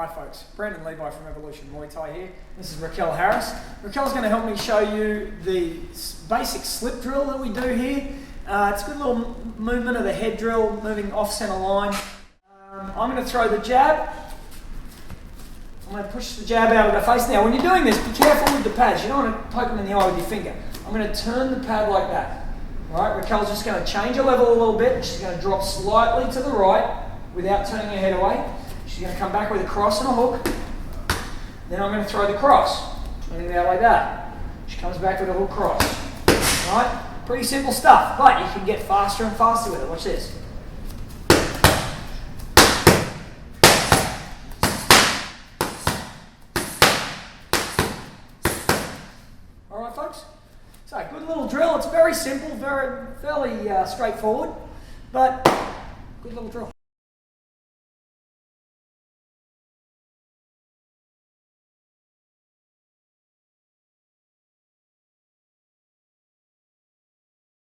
Hi folks, Brandon Levi from Evolution Muay Thai here. This is Raquel Harris. Raquel's going to help me show you the basic slip drill that we do here. It's a good little movement of the head drill, moving off center line. I'm going to throw the jab. I'm going to push the jab out of the face. Now when you're doing this, be careful with the pads. You don't want to poke them in the eye with your finger. I'm going to turn the pad like that. All right, Raquel's just going to change her level a little bit. She's going to drop slightly to the right without turning her head away. She's going to come back with a cross and a hook. Then I'm going to throw the cross. Turning it out like that. She comes back with a hook cross. Alright? Pretty simple stuff, but you can get faster and faster with it. Watch this. Alright folks? So good little drill. It's very simple, fairly straightforward, but good little drill.